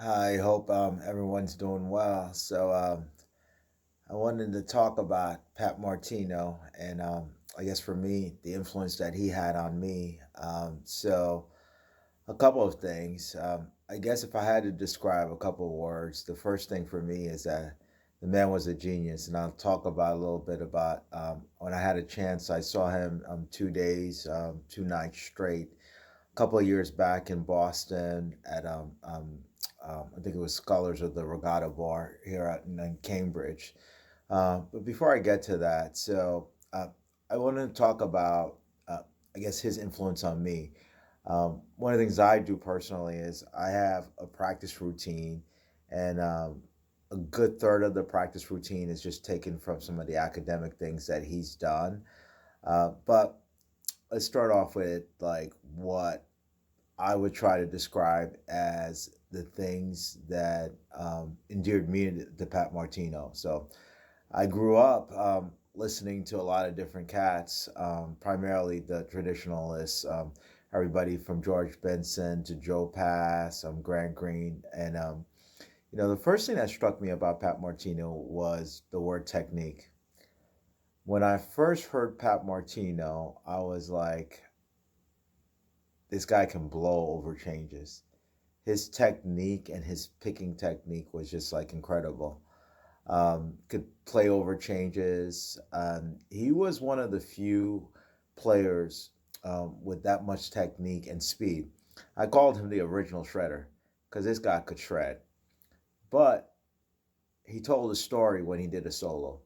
I hope everyone's doing well. I wanted to talk about Pat Martino and I guess for me, the influence that he had on me. A couple of things. I guess if I had to describe a couple of words, the first thing for me is that the man was a genius. And I'll talk about a little bit about when I had a chance, I saw him 2 days, 2 nights straight couple of years back in Boston at I think it was Scholars of the Regatta Bar here in Cambridge. But before I get to that, I want to talk about I guess his influence on me. One of the things I do personally is I have a practice routine, and a good third of the practice routine is just taken from some of the academic things that he's done. But let's start off with like what I would try to describe as the things that endeared me to Pat Martino. So I grew up listening to a lot of different cats, primarily the traditionalists, everybody from George Benson to Joe Pass, Grant Green. The first thing that struck me about Pat Martino was the word technique. When I first heard Pat Martino, I was like, this guy can blow over changes. His technique and his picking technique was just like incredible. Could play over changes. He was one of the few players with that much technique and speed. I called him the original shredder because this guy could shred. But he told a story when he did a solo.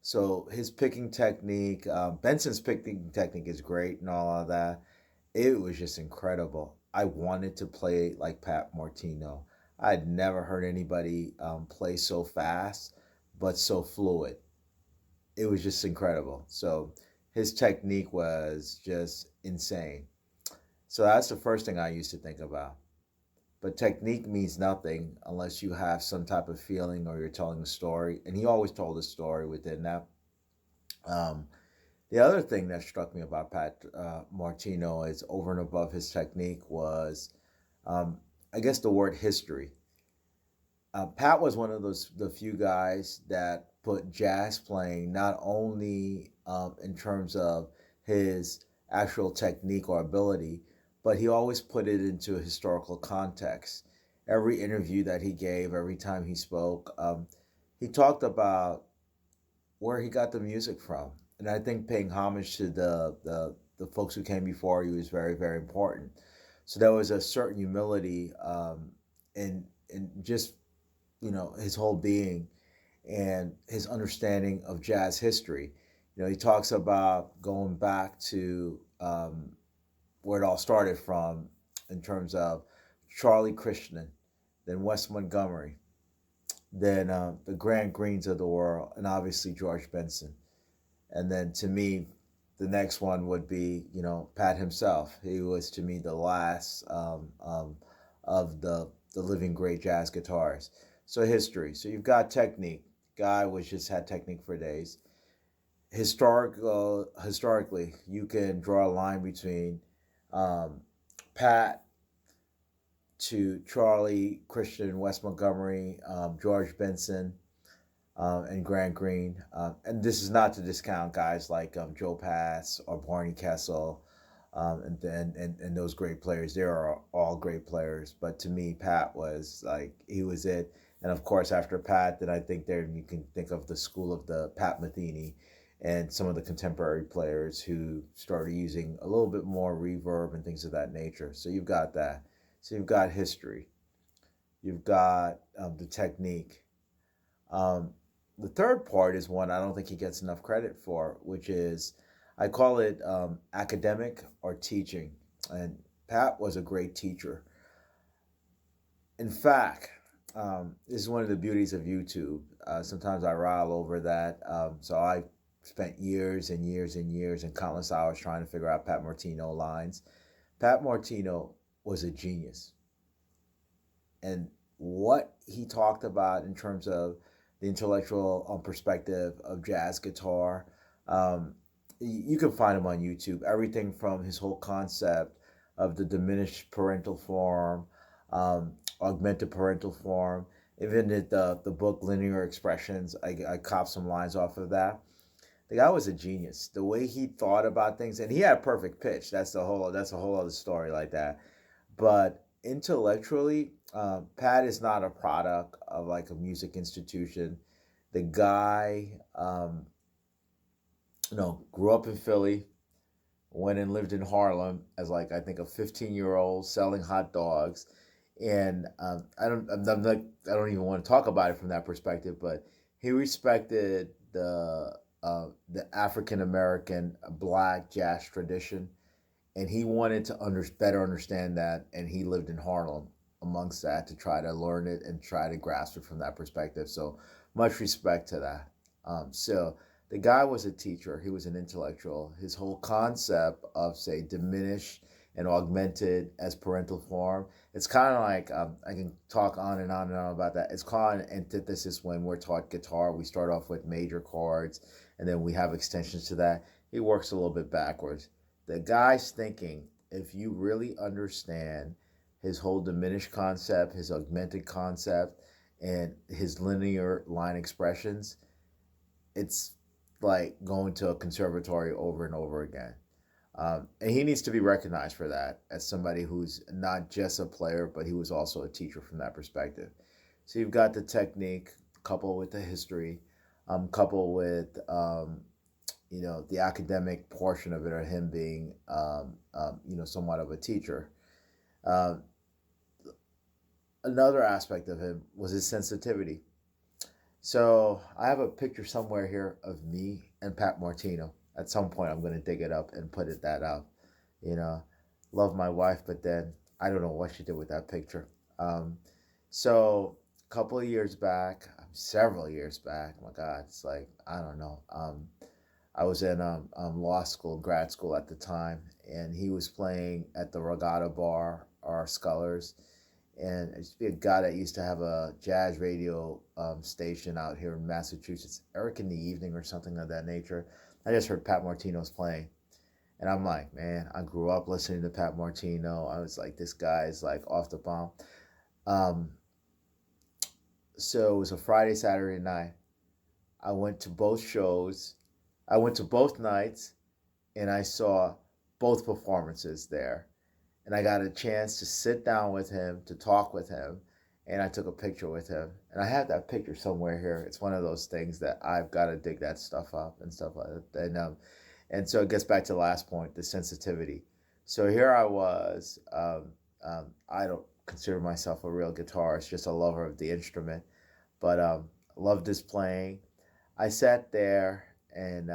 So his picking technique, Benson's picking technique is great and all of that. It was just incredible. I wanted to play like Pat Martino. I had never heard anybody play so fast, but so fluid. It was just incredible. So his technique was just insane. So that's the first thing I used to think about. But technique means nothing unless you have some type of feeling or you're telling a story. And he always told a story within that. Um, The other thing that struck me about Pat Martino is over and above his technique was, I guess, the word history. Pat was one of the few guys that put jazz playing not only in terms of his actual technique or ability, but he always put it into a historical context. Every interview that he gave, every time he spoke, he talked about where he got the music from. And I think paying homage to the folks who came before you is very, very important. So there was a certain humility in just, his whole being and his understanding of jazz history. He talks about going back to where it all started from in terms of Charlie Christian, then Wes Montgomery, then the Grant Greens of the world, and obviously George Benson. And then to me, the next one would be, Pat himself. He was to me the last of the living great jazz guitarists. So history. So you've got technique. Guy was just had technique for days. Historically, you can draw a line between um, Pat to Charlie Christian, Wes Montgomery, George Benson, and Grant Green. And this is not to discount guys like Joe Pass or Barney Kessel, and those great players. They are all great players. But to me, Pat was like he was it. And of course, after Pat, then I think there you can think of the school of the Pat Metheny and some of the contemporary players who started using a little bit more reverb and things of that nature. So you've got that. So you've got history. You've got the technique. Um, the third part is one I don't think he gets enough credit for, which is I call it academic or teaching. And Pat was a great teacher. In fact, this is one of the beauties of YouTube. Sometimes I rile over that. So I spent years and years and years and countless hours trying to figure out Pat Martino lines. Pat Martino was a genius. And what he talked about in terms of the intellectual perspective of jazz guitar. Um, you can find him on YouTube. Everything from his whole concept of the diminished parental form, augmented parental form. Even the book Linear Expressions, I copped some lines off of that. The guy was a genius. The way he thought about things, and he had a perfect pitch. That's a whole other story like that. But intellectually, Pat is not a product of like a music institution. The guy, grew up in Philly, went and lived in Harlem as like I think a 15-year-old selling hot dogs, and I don't even want to talk about it from that perspective, but he respected the African American black jazz tradition, and he wanted to better understand that, and he lived in Harlem amongst that to try to learn it and try to grasp it from that perspective. So much respect to that. So the guy was a teacher. He was an intellectual. His whole concept of say diminished and augmented as parental form. It's kind of like I can talk on and on and on about that. It's called an antithesis when we're taught guitar. We start off with major chords, and then we have extensions to that. He works a little bit backwards. The guy's thinking, if you really understand his whole diminished concept, his augmented concept, and his linear line expressions, it's like going to a conservatory over and over again. And he needs to be recognized for that as somebody who's not just a player, but he was also a teacher from that perspective. So you've got the technique coupled with the history, coupled with the academic portion of it, or him being somewhat of a teacher. Uh, Another aspect of him was his sensitivity. So I have a picture somewhere here of me and Pat Martino. At some point, I'm going to dig it up and put that up. You know, love my wife, but then I don't know what she did with that picture. So a couple of years back, several years back, oh my God, it's like I don't know. I was in law school, grad school at the time, and he was playing at the Regatta Bar, our Scholars, and it used to be a guy that used to have a jazz radio station out here in Massachusetts, Eric in the Evening or something of that nature. I just heard Pat Martino's playing, and I'm like, man, I grew up listening to Pat Martino. I was like, this guy is like off the bomb. Um, so it was a Friday, Saturday night. I went to both shows. I went to both nights, and I saw both performances there, and I got a chance to sit down with him, to talk with him, and I took a picture with him. And I have that picture somewhere here. It's one of those things that I've got to dig that stuff up and stuff like that. And so it gets back to the last point, the sensitivity. So here I was. I don't consider myself a real guitarist, just a lover of the instrument, but loved his playing. I sat there, and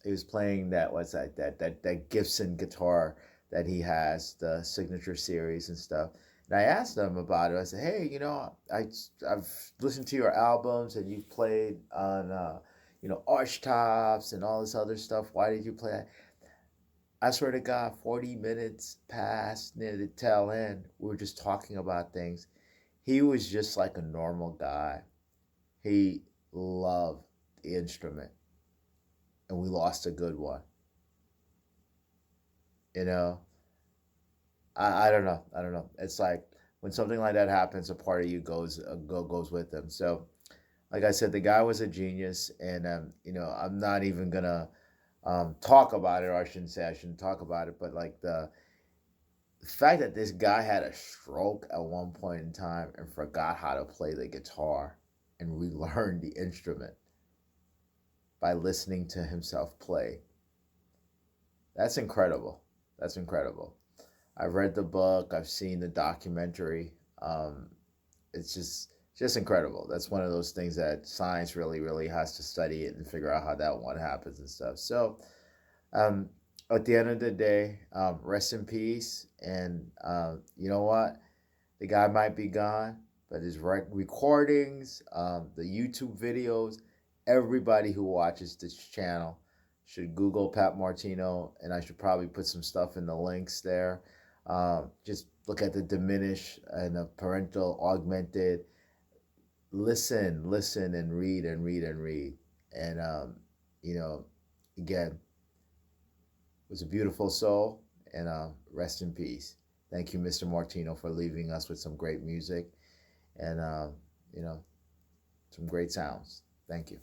he was playing that Gibson guitar that he has, the signature series and stuff. And I asked him about it. I said, "Hey, I've listened to your albums, and you've played on Arch Tops and all this other stuff. Why did you play that?" I swear to God, 40 minutes past near the tail end, we were just talking about things. He was just like a normal guy. He loved the instrument, and we lost a good one. You know, I don't know. I don't know. It's like when something like that happens, a part of you goes with them. So, like I said, the guy was a genius, and I'm not even gonna talk about it, or I shouldn't talk about it, but like the fact that this guy had a stroke at one point in time and forgot how to play the guitar and relearned the instrument by listening to himself play. That's incredible. That's incredible. I've read the book. I've seen the documentary. Um, it's just incredible. That's one of those things that science really, really has to study it and figure out how that one happens and stuff. So, um, at the end of the day, rest in peace. And you know what? The guy might be gone, but his recordings, the YouTube videos, everybody who watches this channel should Google Pat Martino, and I should probably put some stuff in the links there. Just look at the diminished and the parental augmented. Listen, and read and read and read. And, you know, again, it was a beautiful soul, and rest in peace. Thank you, Mr. Martino, for leaving us with some great music and, you know, some great sounds. Thank you.